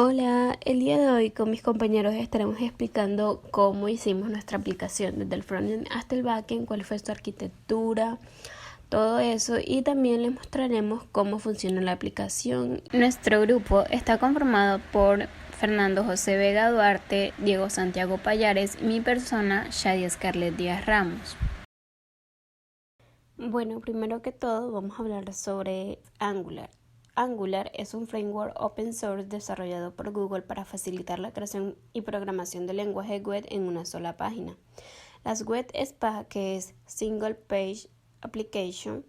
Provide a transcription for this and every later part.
Hola, el día de hoy con mis compañeros estaremos explicando cómo hicimos nuestra aplicación desde el frontend hasta el backend, cuál fue su arquitectura, todo eso, y también les mostraremos cómo funciona la aplicación. Nuestro grupo está conformado por Fernando José Vega Duarte, Diego Santiago Payares y mi persona, Shadia Scarlett Díaz Ramos. Bueno, primero que todo vamos a hablar sobre Angular. Angular es un framework open source desarrollado por Google para facilitar la creación y programación de lenguaje web en una sola página. Las web SPA, que es Single Page Application.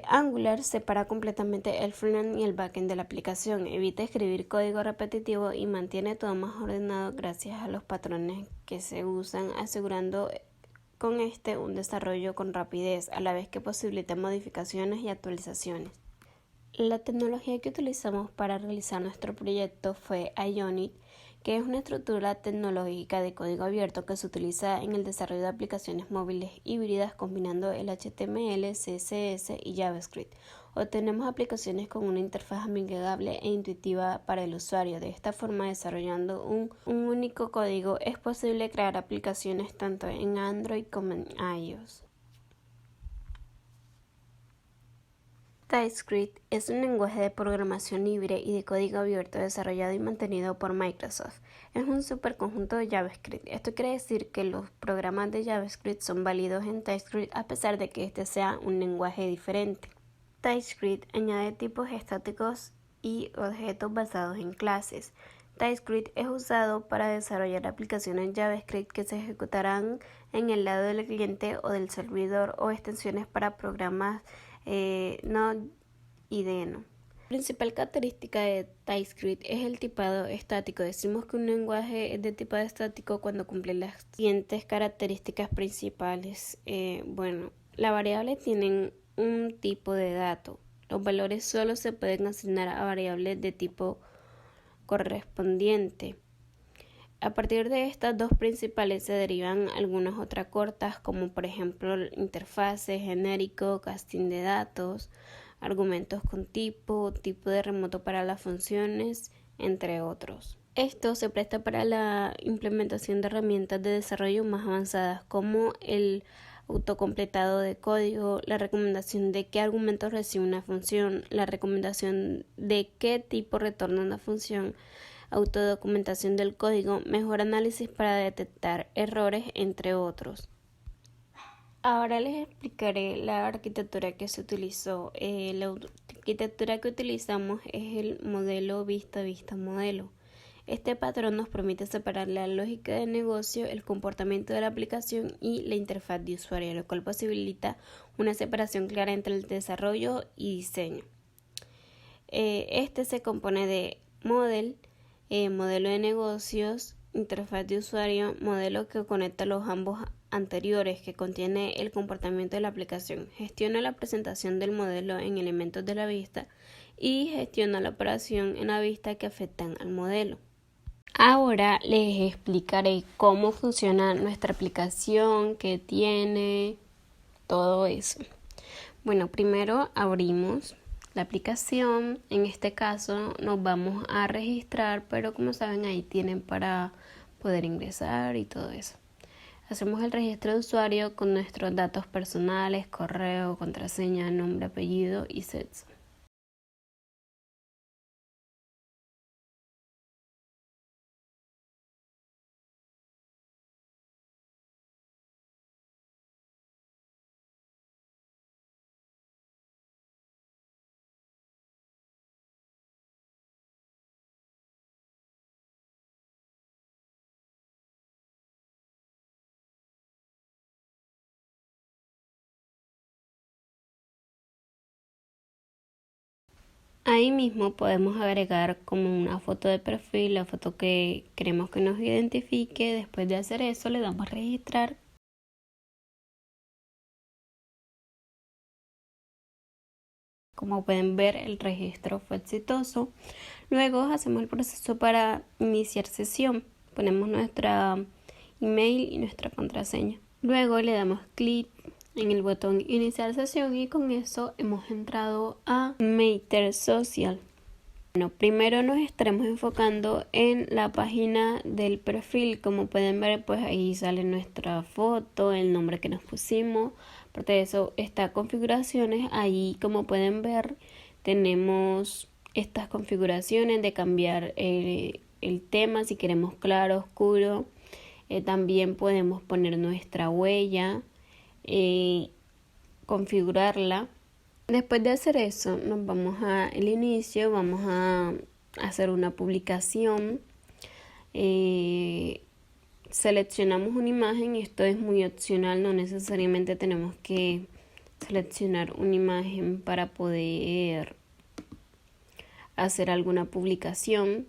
Angular separa completamente el frontend y el backend de la aplicación, evita escribir código repetitivo y mantiene todo más ordenado gracias a los patrones que se usan, asegurando con un desarrollo con rapidez, a la vez que posibilita modificaciones y actualizaciones. La tecnología que utilizamos para realizar nuestro proyecto fue Ionic, que es una estructura tecnológica de código abierto que se utiliza en el desarrollo de aplicaciones móviles híbridas combinando el HTML, CSS y JavaScript. Obtenemos aplicaciones con una interfaz amigable e intuitiva para el usuario. De esta forma, desarrollando un único código, es posible crear aplicaciones tanto en Android como en iOS. TypeScript es un lenguaje de programación libre y de código abierto desarrollado y mantenido por Microsoft. Es un superconjunto de JavaScript. Esto quiere decir que los programas de JavaScript son válidos en TypeScript a pesar de que este sea un lenguaje diferente. TypeScript añade tipos estáticos y objetos basados en clases. TypeScript es usado para desarrollar aplicaciones JavaScript que se ejecutarán en el lado del cliente o del servidor o extensiones para programas Node y Deno. La principal característica de TypeScript es el tipado estático. Decimos que un lenguaje es de tipado estático cuando cumple las siguientes características principales. Las variables tienen un tipo de dato. Los valores solo se pueden asignar a variables de tipo correspondiente. A partir de estas dos principales se derivan algunas otras cortas, como por ejemplo interfaces, genérico, casting de datos, argumentos con tipo de remoto para las funciones, entre otros. Esto se presta para la implementación de herramientas de desarrollo más avanzadas como el autocompletado de código, la recomendación de qué argumentos recibe una función, la recomendación de qué tipo retorna una función, autodocumentación del código, mejor análisis para detectar errores, entre otros. Ahora les explicaré la arquitectura que se utilizó. La arquitectura que utilizamos es el modelo vista-modelo. Este patrón nos permite separar la lógica de negocio, el comportamiento de la aplicación y la interfaz de usuario, lo cual posibilita una separación clara entre el desarrollo y diseño. Este se compone de modelo de negocios, interfaz de usuario, modelo que conecta los ambos anteriores, que contiene el comportamiento de la aplicación, gestiona la presentación del modelo en elementos de la vista y gestiona la operación en la vista que afectan al modelo. Ahora les explicaré cómo funciona nuestra aplicación, qué tiene, todo eso. Bueno, primero abrimos la aplicación. En este caso nos vamos a registrar, pero como saben ahí tienen para poder ingresar y todo eso. Hacemos el registro de usuario con nuestros datos personales, correo, contraseña, nombre, apellido y sexo. Ahí mismo podemos agregar como una foto de perfil, la foto que queremos que nos identifique. Después de hacer eso le damos a registrar. Como pueden ver, el registro fue exitoso. Luego hacemos el proceso para iniciar sesión. Ponemos nuestra email y nuestra contraseña. Luego le damos clic en el botón iniciar sesión y con eso hemos entrado a Meter Social. Bueno, primero nos estaremos enfocando en la página del perfil. Como pueden ver, pues ahí sale nuestra foto, el nombre que nos pusimos. Aparte de eso, está configuraciones. Ahí, como pueden ver, tenemos estas configuraciones de cambiar el tema si queremos claro, oscuro. También podemos poner nuestra huella, configurarla. Después de hacer eso, nos vamos al inicio, vamos a hacer una publicación. Seleccionamos una imagen y esto es muy opcional, no necesariamente tenemos que seleccionar una imagen para poder hacer alguna publicación.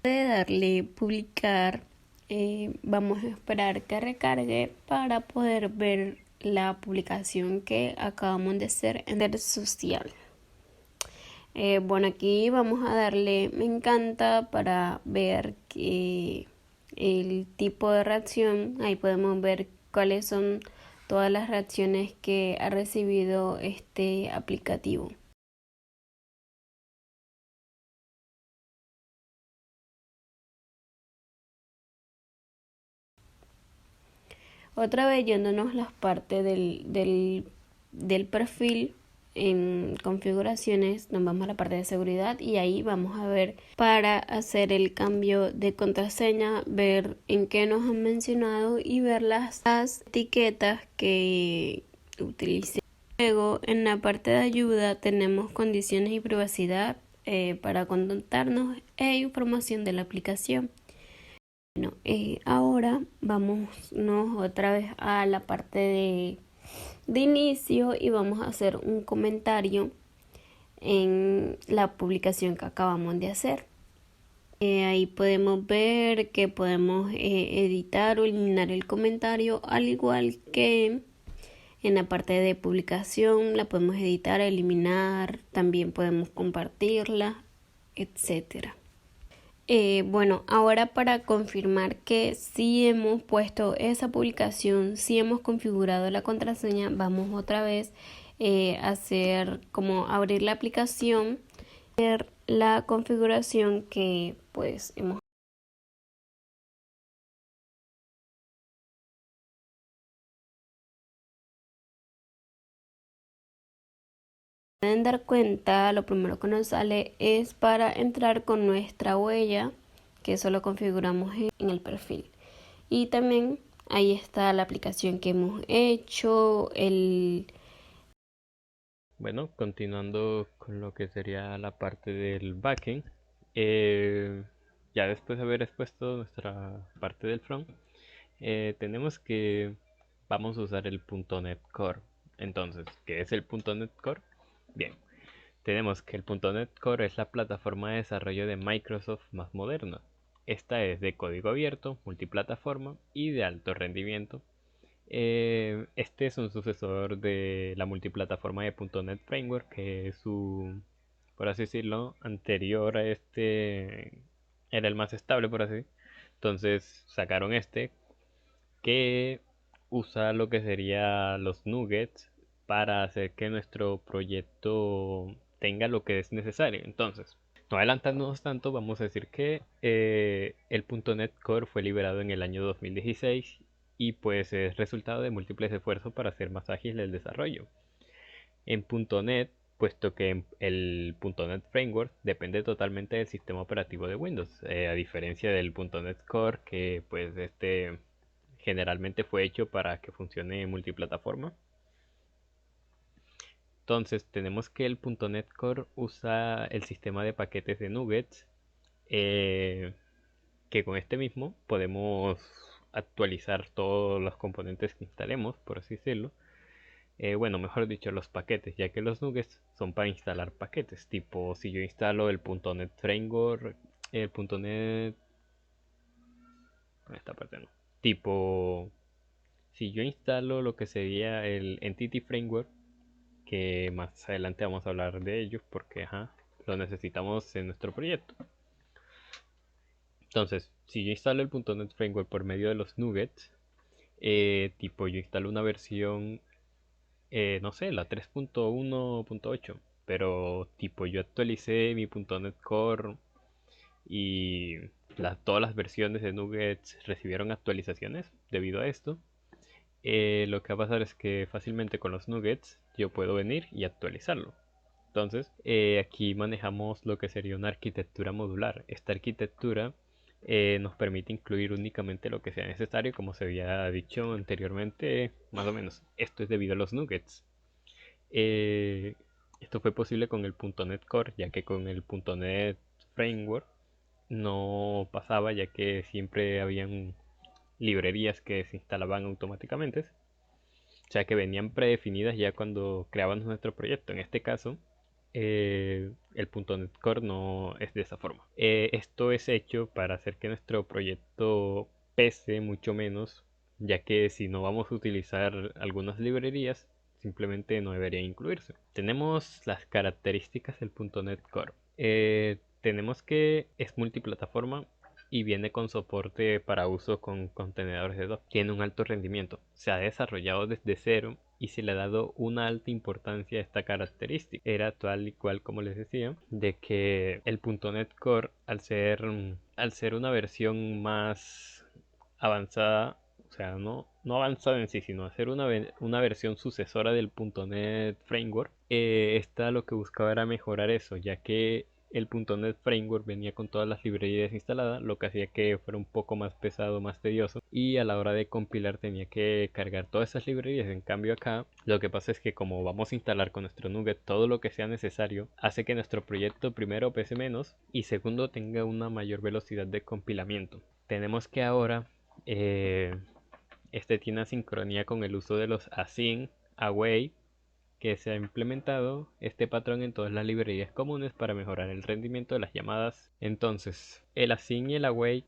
De darle publicar, vamos a esperar que recargue para poder ver la publicación que acabamos de hacer en red social. Bueno, aquí vamos a darle me encanta para ver que el tipo de reacción. Ahí podemos ver cuáles son todas las reacciones que ha recibido este aplicativo. Otra vez yéndonos las partes del perfil, en configuraciones nos vamos a la parte de seguridad y ahí vamos a ver para hacer el cambio de contraseña, ver en qué nos han mencionado y ver las etiquetas que utilicé. Luego en la parte de ayuda tenemos condiciones y privacidad para contactarnos e información de la aplicación. Bueno, ahora vámonos otra vez a la parte de inicio y vamos a hacer un comentario en la publicación que acabamos de hacer. Ahí podemos ver que podemos editar o eliminar el comentario, al igual que en la parte de publicación la podemos editar, eliminar, también podemos compartirla, etcétera. Bueno, ahora para confirmar que sí hemos puesto esa publicación, sí hemos configurado la contraseña, vamos otra vez a hacer como abrir la aplicación, ver la configuración que pues hemos. Pueden dar cuenta, lo primero que nos sale es para entrar con nuestra huella, que eso lo configuramos en el perfil. Y también ahí está la aplicación que hemos hecho, Bueno, continuando con lo que sería la parte del backend, ya después de haber expuesto nuestra parte del front, tenemos que vamos a usar el .NET Core. Entonces, ¿qué es el .NET Core? Bien, tenemos que el .NET Core es la plataforma de desarrollo de Microsoft más moderna. Esta es de código abierto, multiplataforma y de alto rendimiento. Este es un sucesor de la multiplataforma de .NET Framework, que es su, por así decirlo, anterior a este, era el más estable, por así. Entonces sacaron este, que usa lo que sería los nuggets para hacer que nuestro proyecto tenga lo que es necesario. Entonces, no adelantándonos tanto, vamos a decir que el .NET Core fue liberado en el año 2016 y pues es resultado de múltiples esfuerzos para hacer más ágil el desarrollo. En .NET, puesto que el .NET Framework depende totalmente del sistema operativo de Windows, a diferencia del .NET Core, que pues este generalmente fue hecho para que funcione multiplataforma. Entonces tenemos que el .NET Core usa el sistema de paquetes de nuggets, eh, que con este mismo podemos actualizar todos los componentes que instalemos, por así decirlo. Bueno, mejor dicho, los paquetes, ya que los nuggets son para instalar paquetes. Tipo, si yo instalo el .NET Framework, el .NET... Esta parte no. Tipo, si yo instalo lo que sería el Entity Framework, que más adelante vamos a hablar de ellos porque ajá, lo necesitamos en nuestro proyecto. Entonces, si yo instalo el .NET Framework por medio de los nuggets, Tipo, yo instalo una versión, no sé, la 3.1.8, pero tipo, yo actualicé mi .NET Core y todas las versiones de Nuggets recibieron actualizaciones debido a esto. Lo que va a pasar es que fácilmente con los Nuggets yo puedo venir y actualizarlo. Entonces, aquí manejamos lo que sería una arquitectura modular. Esta arquitectura nos permite incluir únicamente lo que sea necesario, como se había dicho anteriormente, más o menos. Esto es debido a los nuggets. Eh, Esto fue posible con el .NET Core, ya que con el .NET Framework no pasaba, ya que siempre habían librerías que se instalaban automáticamente. O sea que venían predefinidas ya cuando creábamos nuestro proyecto. En este caso, el .NET Core no es de esa forma. Esto es hecho para hacer que nuestro proyecto pese mucho menos, ya que si no vamos a utilizar algunas librerías, simplemente no debería incluirse. Tenemos las características del .NET Core. Tenemos que es multiplataforma y viene con soporte para uso con contenedores de Docker. Tiene un alto rendimiento. Se ha desarrollado desde cero y se le ha dado una alta importancia a esta característica. Era tal y cual como les decía, de que el .NET Core, al ser una versión más avanzada, o sea, no avanzada en sí, sino hacer una versión sucesora del .NET Framework, esta lo que buscaba era mejorar eso, ya que el .NET Framework venía con todas las librerías instaladas, lo que hacía que fuera un poco más pesado, más tedioso, y a la hora de compilar tenía que cargar todas esas librerías. En cambio acá, lo que pasa es que como vamos a instalar con nuestro Nugget todo lo que sea necesario, hace que nuestro proyecto primero pese menos y segundo tenga una mayor velocidad de compilamiento. Tenemos que ahora este tiene asincronía con el uso de los async, await, que se ha implementado este patrón en todas las librerías comunes para mejorar el rendimiento de las llamadas. Entonces, el async y el await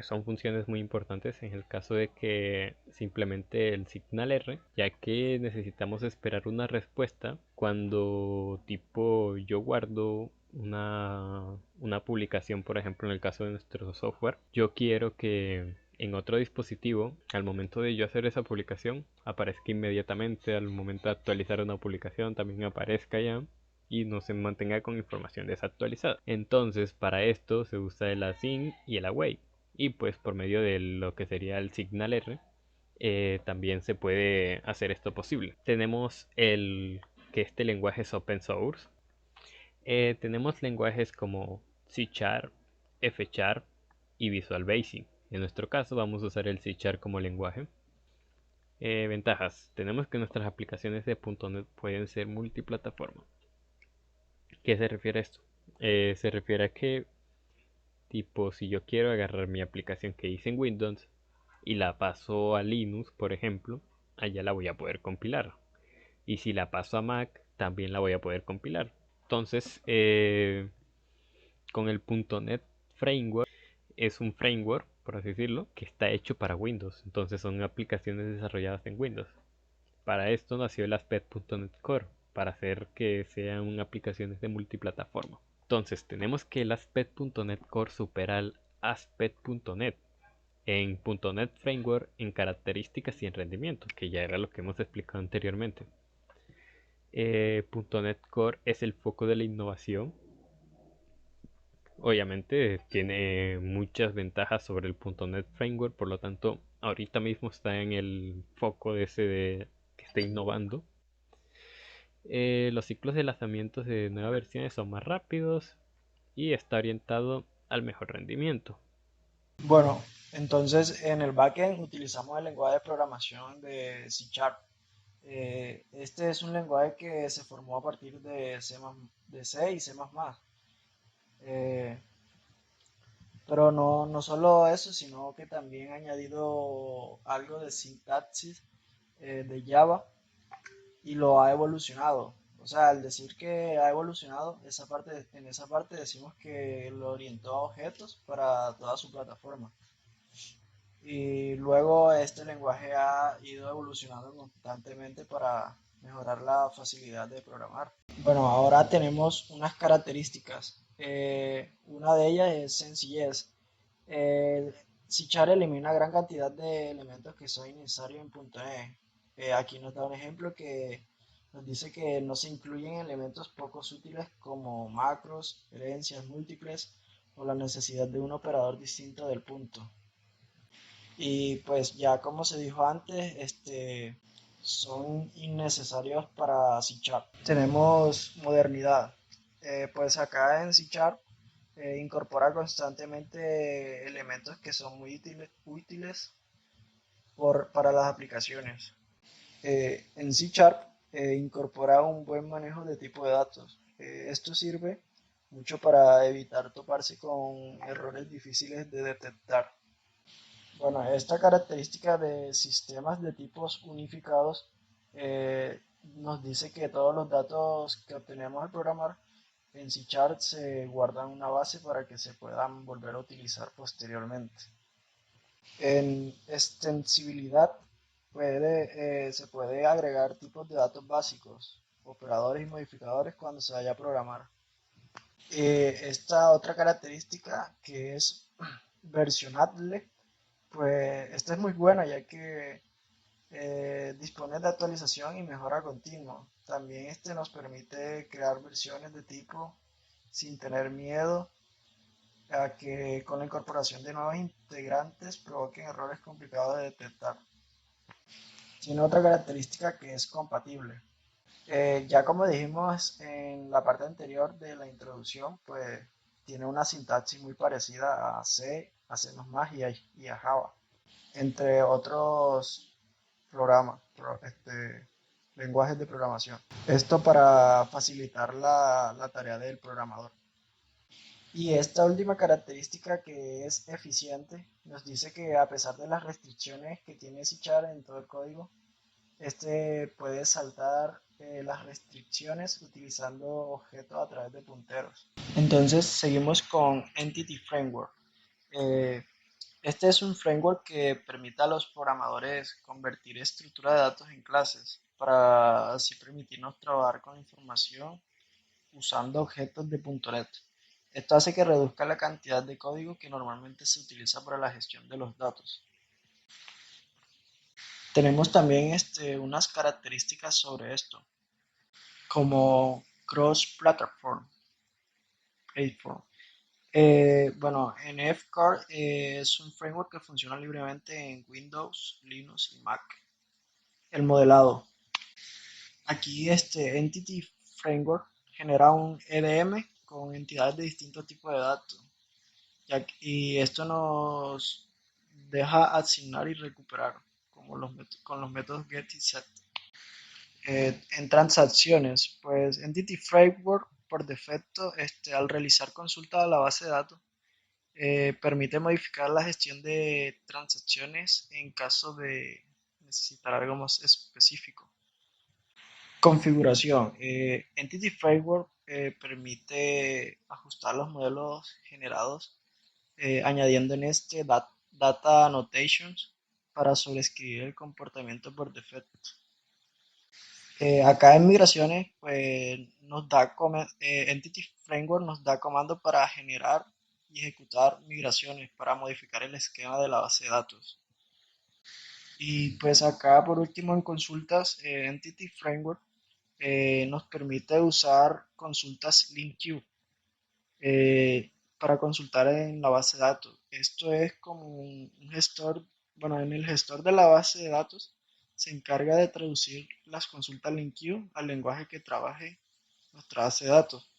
son funciones muy importantes en el caso de que se implemente el signal R, ya que necesitamos esperar una respuesta cuando tipo yo guardo una publicación, por ejemplo, en el caso de nuestro software. Yo quiero que en otro dispositivo, al momento de yo hacer esa publicación, aparezca inmediatamente. Al momento de actualizar una publicación también aparezca ya y no se mantenga con información desactualizada. Entonces, para esto se usa el async y el await, y pues por medio de lo que sería el signal R, también se puede hacer esto posible. Tenemos que este lenguaje es open source. Tenemos lenguajes como C Sharp, F Sharp y Visual Basic. En nuestro caso vamos a usar el C Sharp como lenguaje. Ventajas. Tenemos que nuestras aplicaciones de .NET pueden ser multiplataforma. ¿Qué se refiere a esto? Se refiere a que, tipo, si yo quiero agarrar mi aplicación que hice en Windows y la paso a Linux, por ejemplo, allá la voy a poder compilar. Y si la paso a Mac, también la voy a poder compilar. Entonces, con el .NET Framework, es un framework, por así decirlo, que está hecho para Windows. Entonces son aplicaciones desarrolladas en Windows. Para esto nació el ASP.NET Core, para hacer que sean aplicaciones de multiplataforma. Entonces tenemos que el ASP.NET Core supera al ASP.NET en .NET Framework, en características y en rendimiento, que ya era lo que hemos explicado anteriormente. .NET Core es el foco de la innovación. Obviamente tiene muchas ventajas sobre el .NET Framework, por lo tanto ahorita mismo está en el foco de que está innovando. Los ciclos de lanzamientos de nuevas versiones son más rápidos y está orientado al mejor rendimiento. Bueno, entonces en el backend utilizamos el lenguaje de programación de C Sharp. Este es un lenguaje que se formó a partir de C y C++. Eh, pero no solo eso, sino que también ha añadido algo de sintaxis de Java y lo ha evolucionado. O sea, al decir que ha evolucionado, en esa parte decimos que lo orientó a objetos para toda su plataforma. Y luego este lenguaje ha ido evolucionando constantemente para mejorar la facilidad de programar. Bueno, ahora tenemos unas características. Una de ellas es sencillez. C# elimina gran cantidad de elementos que son innecesarios en .NET. Aquí nos da un ejemplo que nos dice que no se incluyen elementos poco útiles como macros, herencias múltiples o la necesidad de un operador distinto del punto. Y pues ya como se dijo antes, son innecesarios para C#. Tenemos modernidad. Pues acá en C# incorpora constantemente elementos que son muy útiles para las aplicaciones. En C Sharp incorpora un buen manejo de tipo de datos. Esto sirve mucho para evitar toparse con errores difíciles de detectar. Bueno, esta característica de sistemas de tipos unificados nos dice que todos los datos que obtenemos al programar en C Sharp se guardan en una base para que se puedan volver a utilizar posteriormente. En extensibilidad se puede agregar tipos de datos básicos, operadores y modificadores cuando se vaya a programar. Esta otra característica que es versionable, pues esta es muy buena ya que dispone de actualización y mejora continua. También nos permite crear versiones de tipo sin tener miedo a que con la incorporación de nuevos integrantes provoquen errores complicados de detectar. Tiene otra característica que es compatible. Ya como dijimos en la parte anterior de la introducción, pues tiene una sintaxis muy parecida a C, a C++ y a Java, entre otros programas, lenguajes de programación. Esto para facilitar la tarea del programador. Y esta última característica que es eficiente nos dice que a pesar de las restricciones que tiene C# en todo el código, puede saltar las restricciones utilizando objetos a través de punteros. Entonces seguimos con Entity Framework. Eh, este es un framework que permite a los programadores convertir estructura de datos en clases para así permitirnos trabajar con información usando objetos de .NET. Esto hace que reduzca la cantidad de código que normalmente se utiliza para la gestión de los datos. Tenemos también unas características sobre esto, como cross-platform. Bueno, NFCard es un framework que funciona libremente en Windows, Linux y Mac. El modelado. Aquí Entity Framework genera un EDM con entidades de distintos tipos de datos. Y esto nos deja asignar y recuperar con los métodos get y set. En transacciones, pues Entity Framework por defecto, al realizar consulta a la base de datos, permite modificar la gestión de transacciones en caso de necesitar algo más específico. Configuración. Entity Framework permite ajustar los modelos generados añadiendo en data annotations para sobreescribir el comportamiento por defecto. Acá en migraciones, pues Entity Framework nos da comandos para generar y ejecutar migraciones para modificar el esquema de la base de datos. Y pues acá por último en consultas, Entity Framework nos permite usar consultas LINQ para consultar en la base de datos. Esto es como un gestor, bueno, en el gestor de la base de datos se encarga de traducir las consultas LINQ al lenguaje que trabaje nuestra base de datos.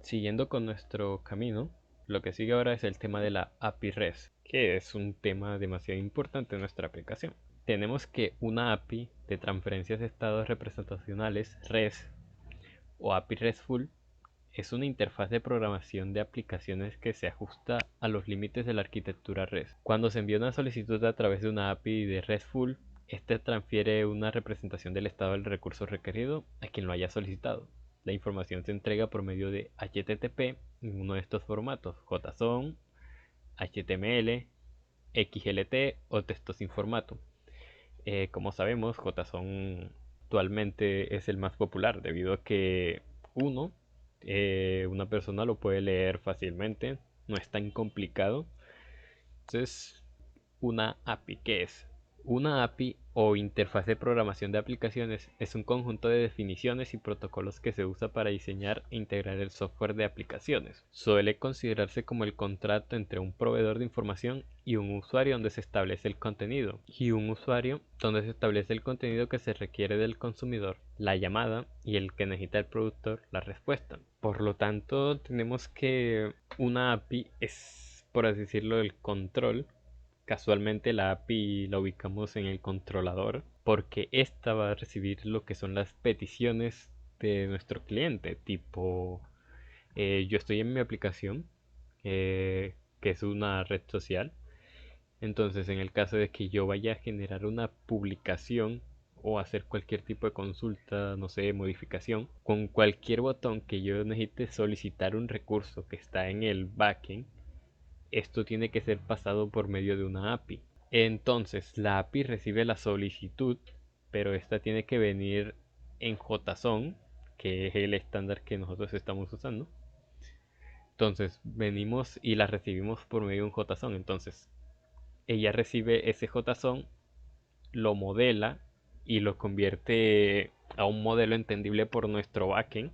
Siguiendo con nuestro camino, lo que sigue ahora es el tema de la API REST, que es un tema demasiado importante en nuestra aplicación. Tenemos que una API de transferencias de estados representacionales REST o API RESTful es una interfaz de programación de aplicaciones que se ajusta a los límites de la arquitectura REST. Cuando se envía una solicitud a través de una API de RESTful, este transfiere una representación del estado del recurso requerido a quien lo haya solicitado. La información se entrega por medio de HTTP en uno de estos formatos: JSON, HTML, XLT o texto sin formato. Como sabemos, JSON actualmente es el más popular debido a que una persona lo puede leer fácilmente, no es tan complicado Entonces, una API, ¿qué es? Una API o interfaz de programación de aplicaciones es un conjunto de definiciones y protocolos que se usa para diseñar e integrar el software de aplicaciones. Suele considerarse como el contrato entre un proveedor de información y un usuario donde se establece el contenido, que se requiere del consumidor, la llamada, y el que necesita el productor, la respuesta. Por lo tanto, tenemos que una API es, por así decirlo, el control. Casualmente la API la ubicamos en el controlador porque esta va a recibir lo que son las peticiones de nuestro cliente. Tipo, yo estoy en mi aplicación, que es una red social. Entonces, en el caso de que yo vaya a generar una publicación o hacer cualquier tipo de consulta, no sé, modificación, con cualquier botón que yo necesite solicitar un recurso que está en el backend, esto tiene que ser pasado por medio de una API. Entonces, la API recibe la solicitud, pero esta tiene que venir en JSON, que es el estándar que nosotros estamos usando. Entonces, venimos y la recibimos por medio de un JSON. Entonces, ella recibe ese JSON, lo modela y lo convierte a un modelo entendible por nuestro backend,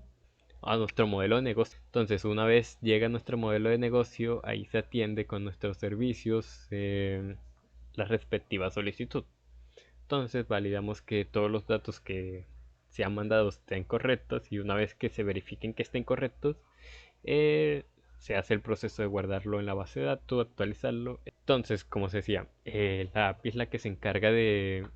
a nuestro modelo de negocio. Entonces, una vez llega nuestro modelo de negocio, ahí se atiende con nuestros servicios la respectiva solicitud. Entonces, validamos que todos los datos que se han mandado estén correctos, y una vez que se verifiquen que estén correctos, se hace el proceso de guardarlo en la base de datos, actualizarlo. Entonces, como se decía, la API es la que se encarga de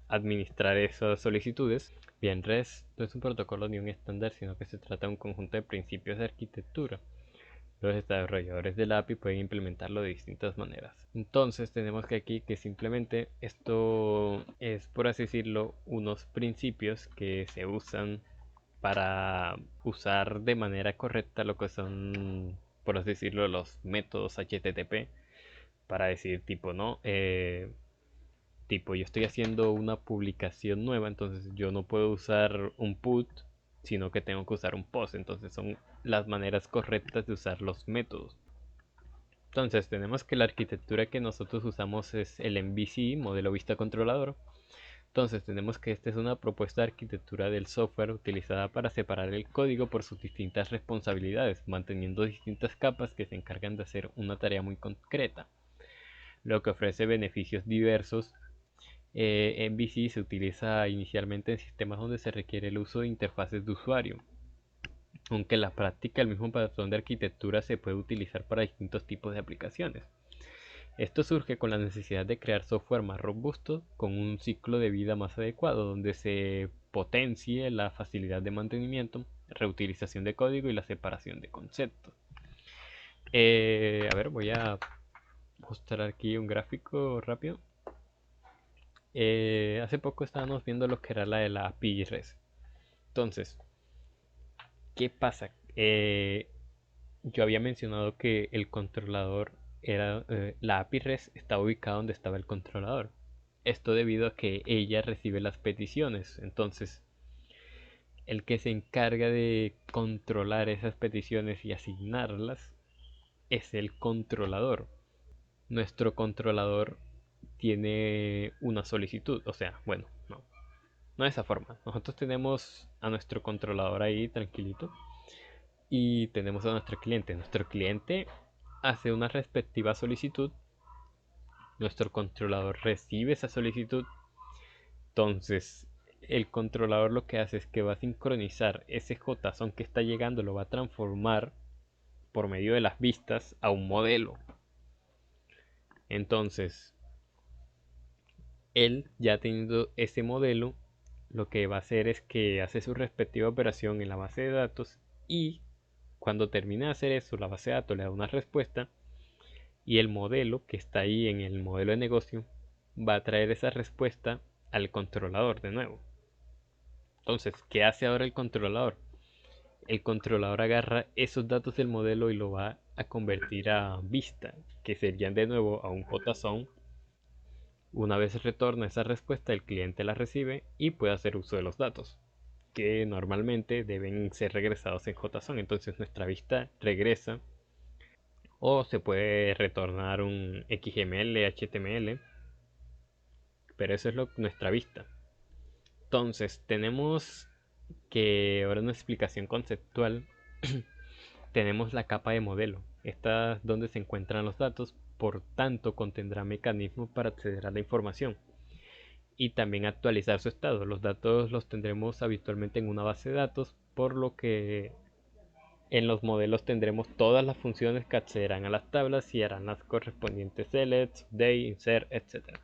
administrar esas solicitudes. Bien, REST no es un protocolo ni un estándar, sino que se trata de un conjunto de principios de arquitectura. Los desarrolladores de la API pueden implementarlo de distintas maneras. Entonces tenemos que aquí que simplemente esto es, por así decirlo, unos principios que se usan para usar de manera correcta lo que son, por así decirlo, los métodos HTTP, para decir tipo, no, tipo, yo estoy haciendo una publicación nueva, entonces yo no puedo usar un put, sino que tengo que usar un post. Entonces son las maneras correctas de usar los métodos. Entonces tenemos que la arquitectura que nosotros usamos es el MVC, modelo vista controlador. Entonces tenemos que esta es una propuesta de arquitectura del software utilizada para separar el código por sus distintas responsabilidades, manteniendo distintas capas que se encargan de hacer una tarea muy concreta, lo que ofrece beneficios diversos. MVC se utiliza inicialmente en sistemas donde se requiere el uso de interfaces de usuario, aunque en la práctica el mismo patrón de arquitectura se puede utilizar para distintos tipos de aplicaciones. Esto surge con la necesidad de crear software más robusto con un ciclo de vida más adecuado, donde se potencie la facilidad de mantenimiento, reutilización de código y la separación de conceptos. A ver, voy a mostrar aquí un gráfico rápido. Hace poco estábamos viendo lo que era la de la API REST. Entonces, ¿qué pasa? Yo había mencionado que el controlador era, la API REST estaba ubicada donde estaba el controlador. Esto debido a que ella recibe las peticiones. Entonces, el que se encarga de controlar esas peticiones y asignarlas es el controlador. Nuestro controlador tiene una solicitud, o sea, bueno, no de esa forma. Nosotros tenemos a nuestro controlador ahí tranquilito y tenemos a nuestro cliente. Nuestro cliente hace una respectiva solicitud, nuestro controlador recibe esa solicitud. Entonces el controlador lo que hace es que va a sincronizar ese JSON que está llegando, lo va a transformar por medio de las vistas a un modelo. Entonces él, ya teniendo ese modelo, lo que va a hacer es que hace su respectiva operación en la base de datos, y cuando termina de hacer eso, la base de datos le da una respuesta, y el modelo que está ahí en el modelo de negocio va a traer esa respuesta al controlador de nuevo. Entonces, ¿qué hace ahora el controlador? El controlador agarra esos datos del modelo y lo va a convertir a vista, que serían de nuevo a un JSON. Una vez retorna esa respuesta, el cliente la recibe y puede hacer uso de los datos, que normalmente deben ser regresados en JSON. Entonces nuestra vista regresa o se puede retornar un XML, HTML, pero eso es nuestra vista. Entonces tenemos que ahora una explicación conceptual. Tenemos la capa de modelo. Esta es donde se encuentran los datos, por tanto contendrá mecanismos para acceder a la información y también actualizar su estado. Los datos los tendremos habitualmente en una base de datos, por lo que en los modelos tendremos todas las funciones que accederán a las tablas y harán las correspondientes select, update, insert, etc.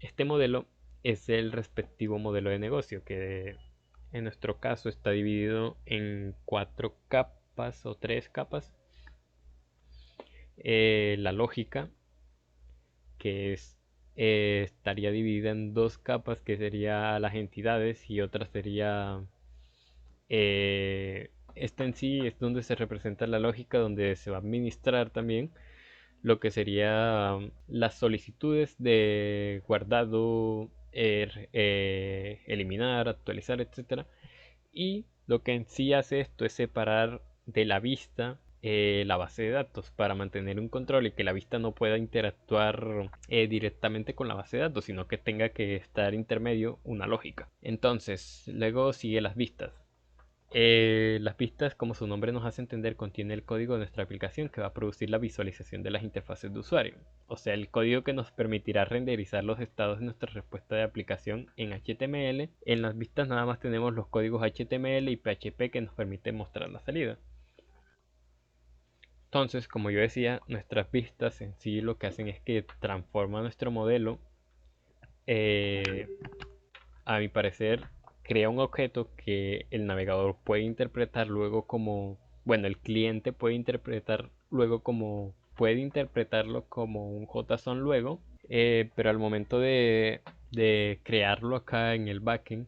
Este modelo es el respectivo modelo de negocio, que en nuestro caso está dividido en 4 capas o 3 capas. La lógica, que estaría dividida en 2 capas, que sería las entidades, y otra sería esta en sí es donde se representa la lógica, donde se va a administrar también lo que sería las solicitudes de guardado, eliminar, actualizar, etcétera. Y lo que en sí hace esto es separar de la vista la base de datos para mantener un control y que la vista no pueda interactuar directamente con la base de datos, sino que tenga que estar intermedio una lógica. Entonces, luego sigue las vistas. Las vistas, como su nombre nos hace entender, contiene el código de nuestra aplicación que va a producir la visualización de las interfaces de usuario. O sea, el código que nos permitirá renderizar los estados de nuestra respuesta de aplicación en HTML. En las vistas nada más tenemos los códigos HTML y PHP que nos permiten mostrar la salida. Entonces, como yo decía, nuestras vistas en sí lo que hacen es que transforman nuestro modelo. A mi parecer, crea un objeto que el navegador puede interpretar luego como, bueno, el cliente puede interpretar luego como, puede interpretarlo como un JSON luego, pero al momento de crearlo acá en el backend,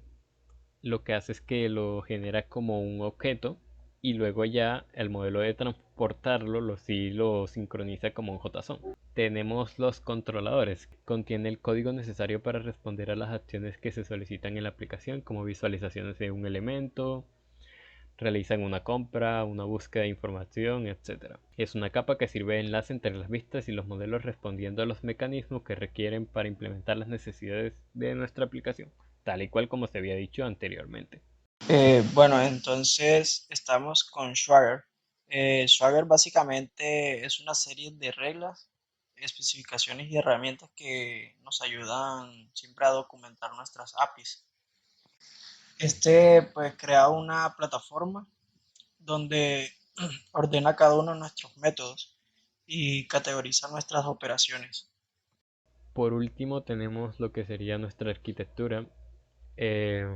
lo que hace es que lo genera como un objeto y luego ya el modelo de transportarlo sí lo sincroniza como un JSON. Tenemos los controladores, que contiene el código necesario para responder a las acciones que se solicitan en la aplicación, como visualizaciones de un elemento, realizan una compra, una búsqueda de información, etc. Es una capa que sirve de enlace entre las vistas y los modelos, respondiendo a los mecanismos que requieren para implementar las necesidades de nuestra aplicación, tal y cual como se había dicho anteriormente. Bueno, entonces estamos con Swagger. Swagger básicamente es una serie de reglas, especificaciones y herramientas que nos ayudan siempre a documentar nuestras APIs. Pues crea una plataforma donde ordena cada uno de nuestros métodos y categoriza nuestras operaciones. Por último tenemos lo que sería nuestra arquitectura. Eh,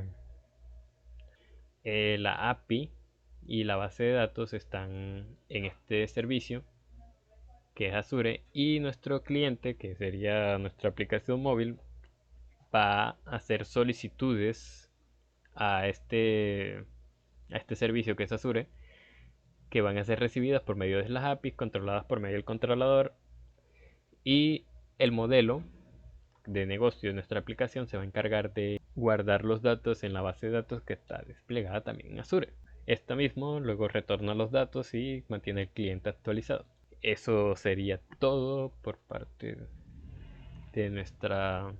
la API y la base de datos están en este servicio, que es Azure, y nuestro cliente, que sería nuestra aplicación móvil, va a hacer solicitudes a este servicio que es Azure, que van a ser recibidas por medio de las APIs, controladas por medio del controlador, y el modelo de negocio de nuestra aplicación se va a encargar de guardar los datos en la base de datos que está desplegada también en Azure. Esta mismo luego retorna los datos y mantiene el cliente actualizado. Eso sería todo por parte de nuestra